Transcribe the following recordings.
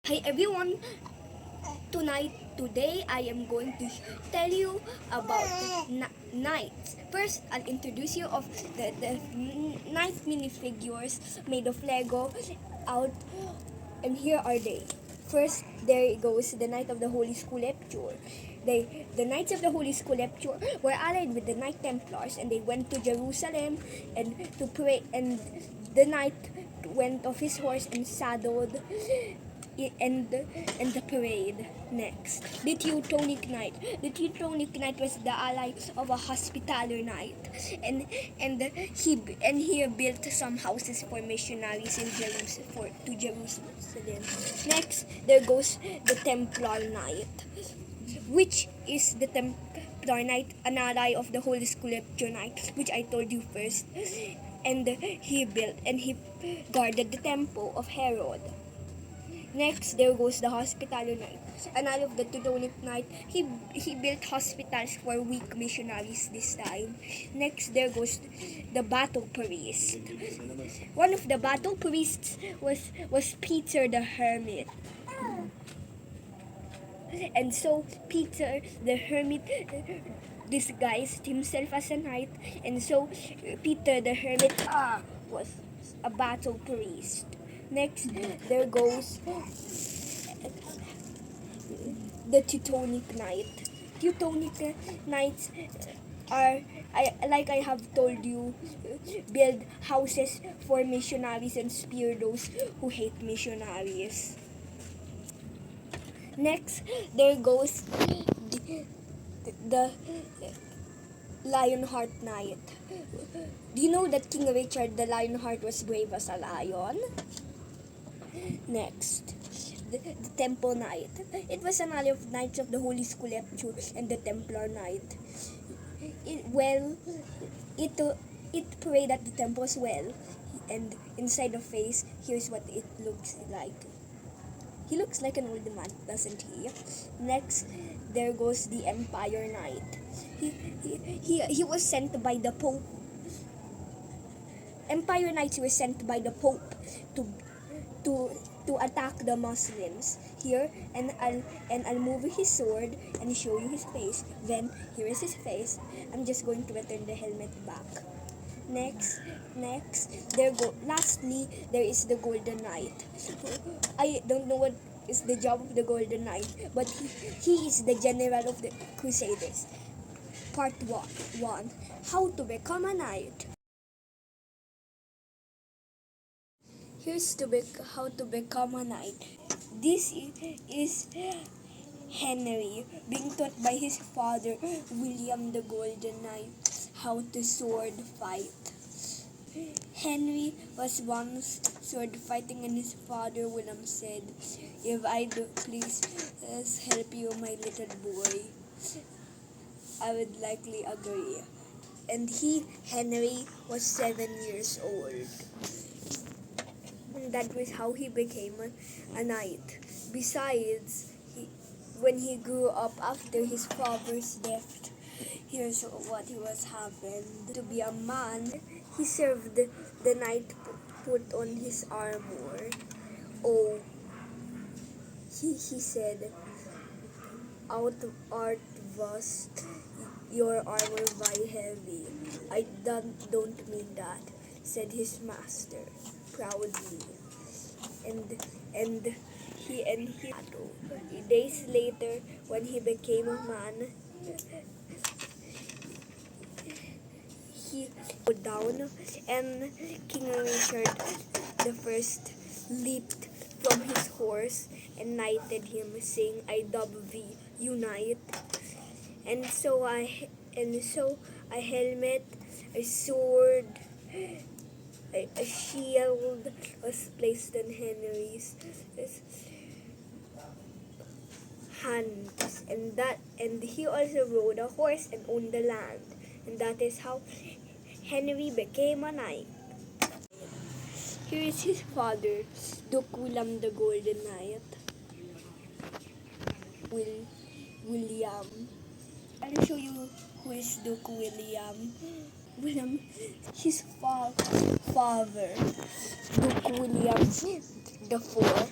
Hi everyone, today I am going to tell you about knights. First, I'll introduce you of the knight minifigures made of Lego out, and here are they. First, there goes the Knight of the Holy Sculpture. The Knights of the Holy Sculpture were allied with the Knight Templars, and they went to Jerusalem and to pray. And the knight went off his horse and saddled and the parade. Next, the Teutonic Knight. The Teutonic Knight was the ally of a Hospitaller Knight, and he built some houses for missionaries in Jerusalem. Next, there goes the Templar Knight, which is the Templar Knight, an ally of the Holy Sculpture Knight, which I told you first, and he built and he guarded the temple of Herod. Next, there goes the Hospitaller Knight. An ally of the Teutonic Knight, he built hospitals for weak missionaries this time. Next, there goes the Battle Priest. One of the Battle Priests was Peter the Hermit. And so Peter the Hermit disguised himself as a knight, and so Peter the Hermit was a battle priest. Next, there goes the Teutonic Knight. Teutonic Knights are, like I have told you, build houses for missionaries and spear those who hate missionaries. Next, there goes the Lionheart Knight. Do you know that King Richard the Lionheart was brave as a lion? Next, the Temple Knight. It was an ally of Knights of the Holy Sculpture and the Templar Knight. It prayed at the temple as well, and inside the face, here's what it looks like. He looks like an old man, doesn't he? Next, there goes the Empire Knight. He was sent by the Pope. Empire Knights were sent by the Pope to to attack the Muslims. Here, and I'll move his sword and show you his face. Then here is his face. I'm just going to return the helmet back. Next, lastly, there is the Golden Knight. I don't know what is the job of the Golden Knight, but he is the general of the Crusaders. Part 1. How to become a knight. Here's how to become a knight. This is Henry being taught by his father, William the Golden Knight, how to sword fight. Henry was once sword fighting, and his father William said, "If I do please help you, my little boy," I would likely agree. And Henry, was 7 years old. And that was how he became a knight. Besides, when he grew up after his father's death, here's what he was happened. To be a man, he served the knight put on his armor. Oh, he said, "Out art vast, your armor very heavy." "I don't mean that," said his master proudly. And he days later, when he became a man, he put down, and King Richard the First leaped from his horse and knighted him, saying, "I dub thee, you knight." And so a helmet, a sword, a shield was placed on Henry's hands, and he also rode a horse and owned the land, and that is how Henry became a knight. Here is his father, Duke William the Golden Knight. William. I'll show you who is Duke William. His father, Duke William the Fourth.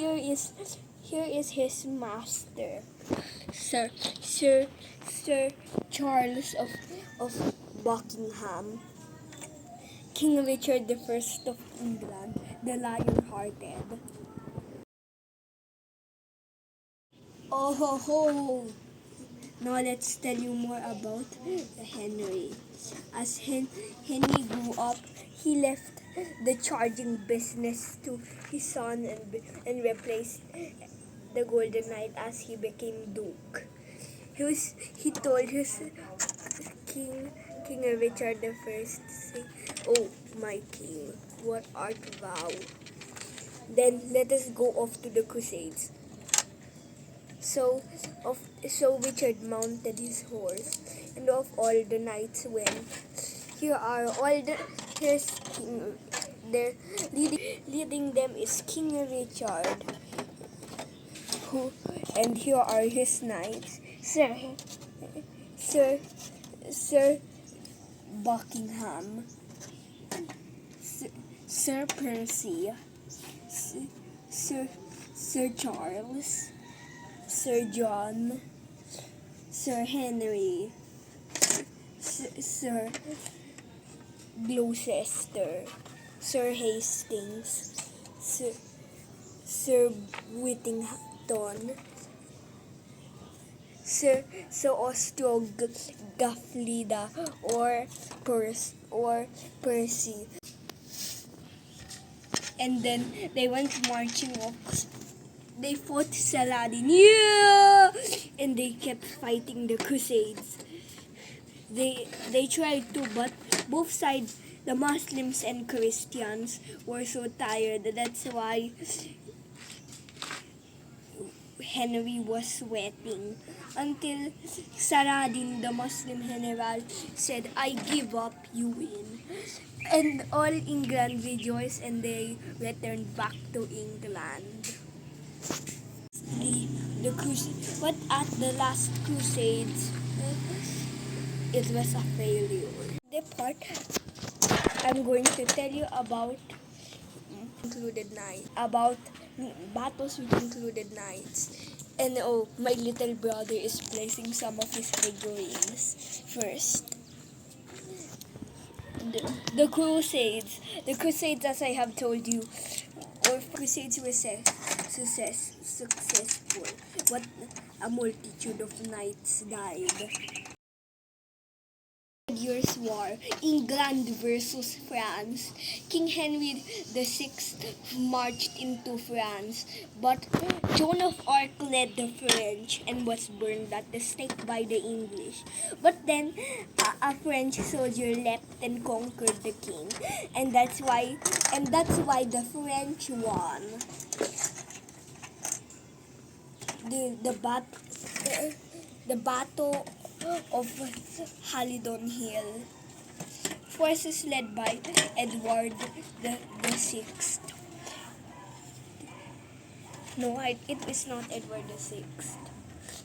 here is his master, Sir Sir Sir Charles of Buckingham, King Richard the First of England, the Lion-Hearted. Oh ho ho! Now let's tell you more about Henry. As Henry grew up, he left the charging business to his son and replaced the Golden Knight as he became Duke. He told his King Richard the First, say, "Oh my king, what art thou? Then let us go off to the Crusades." So, so Richard mounted his horse, and off all the knights went. Here are all the here's King. There, leading them is King Richard, who, and here are his knights: Sir, Sir Buckingham, Sir Percy, Sir Charles, Sir John, Sir Henry, Sir Gloucester, Sir Hastings, Sir Whittington, Sir Ostrogaflida, or Percy. And then they went marching off. They fought Saladin, yeah! And they kept fighting the Crusades. They tried to, but both sides, the Muslims and Christians, were so tired. That's why Henry was sweating. Until Saladin, the Muslim general, said, "I give up, you win." And all England rejoiced, and they returned back to England. But at the last Crusades, it was a failure. The part I'm going to tell you about about battles with included knights. And oh, my little brother is placing some of his figurines first. The Crusades. The Crusades, as I have told you, or Crusades were successful. What a multitude of knights died. Years' War, England versus France. King Henry VI marched into France, but Joan of Arc led the French and was burned at the stake by the English. But then a French soldier leapt and conquered the king, and that's why the French won. The battle of Halidon Hill. Forces led by Edward the Sixth. No, it was not Edward the Sixth.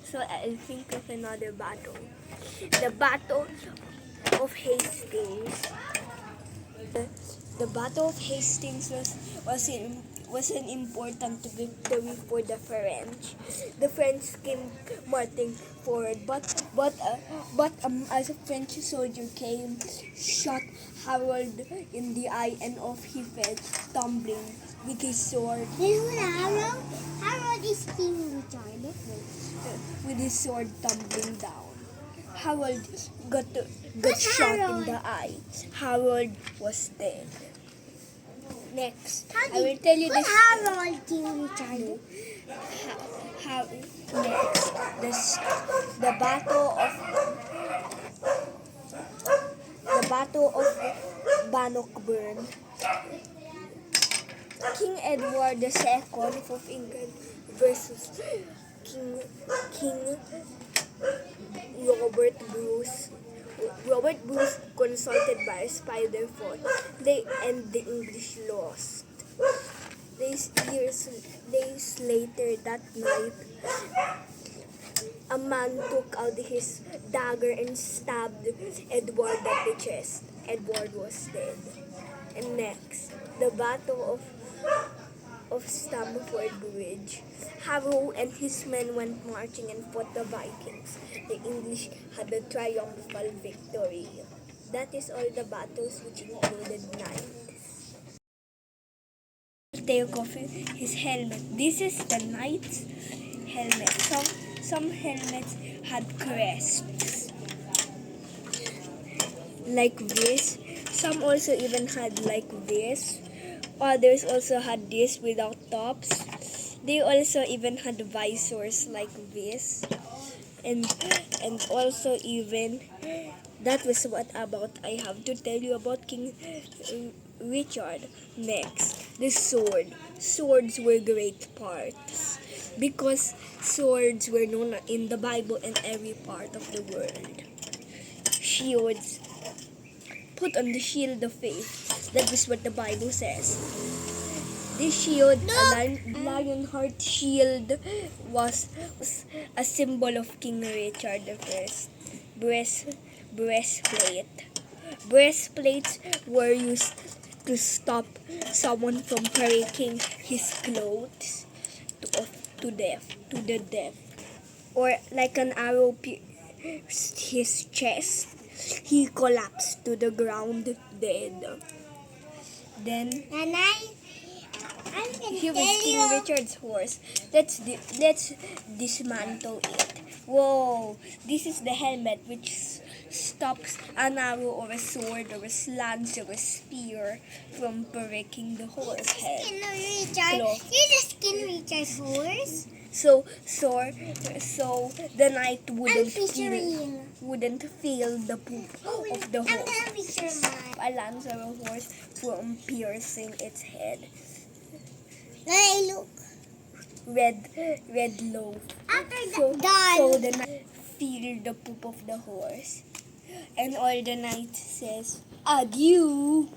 So I'll think of another battle. The Battle of Hastings. The Battle of Hastings was an important victory for the French. The French came marching forward, but as a French soldier came, shot Harold in the eye, and off he fell, tumbling with his sword. This is Harold. Harold is King Richard. With his sword tumbling down. Harold got shot in the eye. Harold was dead. Next, I will tell you this. Harold King Richard. Next, the Battle of Bannockburn. King Edward II of England versus King Robert Bruce. Robert Bruce, consulted by a spider, fought. And the English lost. Days later that night, a man took out his dagger and stabbed Edward at the chest. Edward was dead. And next, the Battle of of Stamford Bridge. Harrow and his men went marching and fought the Vikings. The English had a triumphal victory. That is all the battles which included knights. Take off his helmet. This is the knight's helmet. Some helmets had crests like this. Some also even had like this. Others also had this without tops. They also even had visors like this. And also even that was what about I have to tell you about King Richard. Next, the sword. Swords were great parts because swords were known in the Bible and every part of the world. Shields. Put on the shield of faith. That is what the Bible says. This shield, a lionheart shield, was a symbol of King Richard I. Breastplate. Breastplates were used to stop someone from breaking his clothes to the death. Or like an arrow pierced his chest. He collapsed to the ground dead. Then And I'm gonna he was tell King you. Richard's horse. Let's dismantle it. Whoa! This is the helmet which stops an arrow or a sword or a lance or a spear from breaking the horse head. Skin Richard. Cloth. You're the Skin Richard horse. So the knight I'm wouldn't featuring. feel the poop of the I'm horse. gonna feature mine. A lance or a horse from piercing its head. Hey, look. Red loaf. After So done. the knight feel the poop of the horse. And all the knight says, adieu.